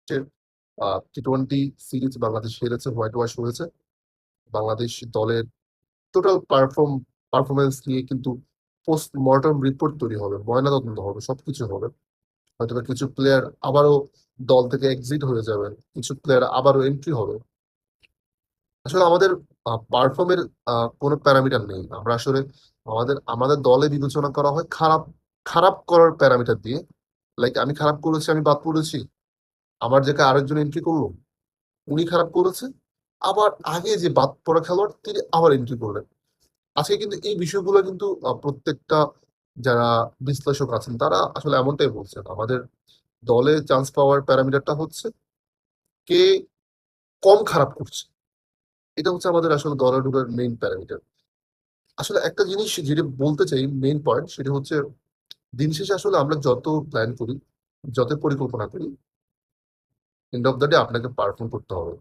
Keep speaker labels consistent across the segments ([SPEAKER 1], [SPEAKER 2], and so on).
[SPEAKER 1] টি-20 series Bangladesh হেরেছে, white wash হয়েছে। বাংলাদেশ দলের টোটাল পারফরমেন্স নিয়ে কিন্তু পোস্টমর্টম রিপোর্ট তৈরি হবে, ময়নাতদন্ত হবে, সবকিছু হবে। হয়তোবা কিছু প্লেয়ার আবারও দল থেকে এক্সিট হয়ে যাবেন, কিছু প্লেয়ার আবারও এন্ট্রি হবে। আসলে আমাদের পারফর্মের কোনো প্যারামিটার নেই। আমরা আসলে আমাদের আমাদের দলে বিবেচনা করা হয় খারাপ খারাপ করার প্যারামিটার দিয়ে। লাইক আমি খারাপ করেছি, আমি বাদ পড়েছি, আমার জায়গায় আরেকজন এন্ট্রি করলো, উনি খারাপ করেছে, আবার আগে যে বাদ পড়া খেলোয়াড় তিনি আবার এন্ট্রি করলেন। আজকে কিন্তু এই বিষয়গুলো কিন্তু প্রত্যেকটা যারা বিশ্লেষক আছেন তারা আসলে এমনটাই বলছেন। আমাদের দলে চান্স পাওয়ার প্যারামিটারটা হচ্ছে কে কম খারাপ করছে। এটা হচ্ছে আমাদের আসলে দলের ঢুকার মেইন প্যারামিটার। আসলে একটা জিনিস যেটা বলতে চাই, মেইন পয়েন্ট, সেটা হচ্ছে দিন শেষে আসলে আমরা যত প্ল্যান করি, যত পরিকল্পনা করি, এন্ড অফ দ্য ডে আপনাকে পারফর্ম করতে হবে।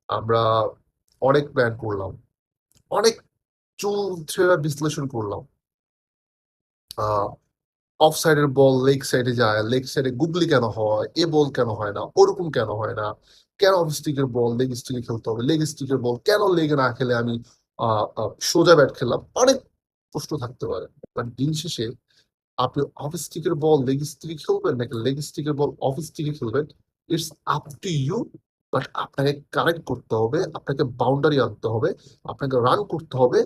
[SPEAKER 1] আমরা অনেক প্ল্যান করলাম, অনেক চুল ছেঁড়া বিশ্লেষণ করলাম, অফ সাইডের বল লেগ সাইডে যায়, লেগ সাইডে গুগলি কেন হয়, এ বল কেন হয় না, ওরকম কেন হয় না, কেন অফ স্টিকের বল লেগ স্টিকে খেলতে হবে, লেগ স্টিকের বল কেন লেগে না খেলে আমি সোজা ব্যাট খেললাম, অনেক প্রশ্ন থাকতে পারে। বাট দিন শেষে আপনি অফ স্টিকের বল লেগ স্টিকে খেলবেন নাকি লেগ স্টিকের বল অফ স্টিকে খেলবেন, it's up to you. But আপনাকে কারেক্ট করতে হবে, আপনাকে বাউন্ডারি আনতে হবে, আপনাকে রান করতে হবে,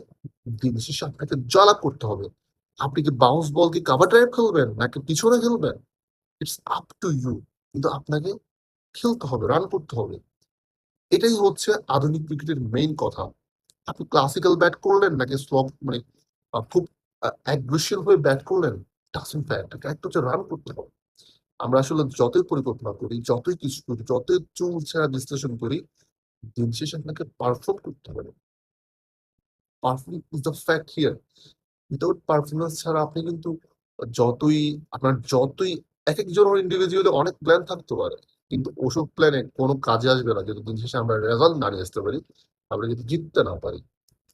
[SPEAKER 1] দিন শেষে আপনাকে জ্বালা করতে হবে। আপনি কি বাউন্স বল কি কাভার ড্রাইভ খেলবেন নাকি পিছনে খেলবেন, ইটস আপ টু ইউ। কিন্তু আপনাকে খেলতে হবে, রান করতে হবে। এটাই হচ্ছে আধুনিক ক্রিকেটের মেইন কথা। আপনি ক্লাসিক্যাল ব্যাট করলেন নাকি স্লো, মানে খুব অ্যাগ্রেসিভ হয়ে ব্যাট করলেন, ডাজন্ট ম্যাটার, একটা হচ্ছে রান করতে হবে। আমরা আসলে যতই পরিকল্পনা করি, যতই কিছু করি, যতই চুল ছেঁড়া বিশ্লেষণ করি, দিন শেষে আপনাকে পারফর্ম করতে হবে। Perform is the fact here. Without performance ছাড়া আপনি কিন্তু যতই এক একজনের ইন্ডিভিজুয়ালি অনেক প্ল্যান থাকতে পারে, কিন্তু ওসব প্ল্যানে কোনো কাজে আসবে না যদি দিন শেষে আমরা রেজাল্ট না নিয়ে আসতে পারি, আমরা যদি জিততে না পারি।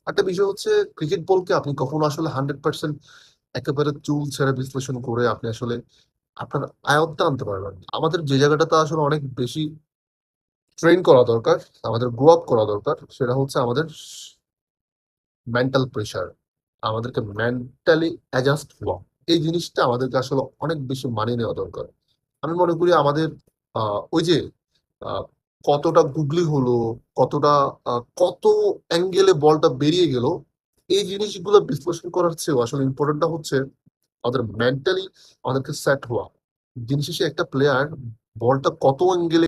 [SPEAKER 1] একটা বিষয় হচ্ছে ক্রিকেট বলকে আপনি কখনো আসলে 100% একেবারে চুল ছেড়ে বিশ্লেষণ করে আপনি আসলে আপনার আয়ত্তে আনতে পারবেন না। আমাদের যে জায়গাটাতে আসলে অনেক বেশি ট্রেন করা দরকার, আমাদের গ্রো আপ করা দরকার, সেটা হচ্ছে আমাদের মেন্টাল প্রেশার। আমাদেরকে মেন্টালি অ্যাডজাস্ট হওয়া, এই জিনিসটা আমাদেরকে আসলে অনেক বেশি মানিয়ে নেওয়া দরকার। আমি মনে করি আমাদের ওই যে আহ, কতটা গুগলি হলো, কতটা কত অ্যাঙ্গেলে বলটা বেরিয়ে গেল, এই জিনিসগুলো বিশ্লেষণ করার চেয়েও আসলে ইম্পর্টেন্টটা হচ্ছে আমাদের মেন্টালি আমাদেরকে সেট হওয়া। দিন শেষে একটা প্লেয়ার বলটা কত অ্যাঙ্গেলে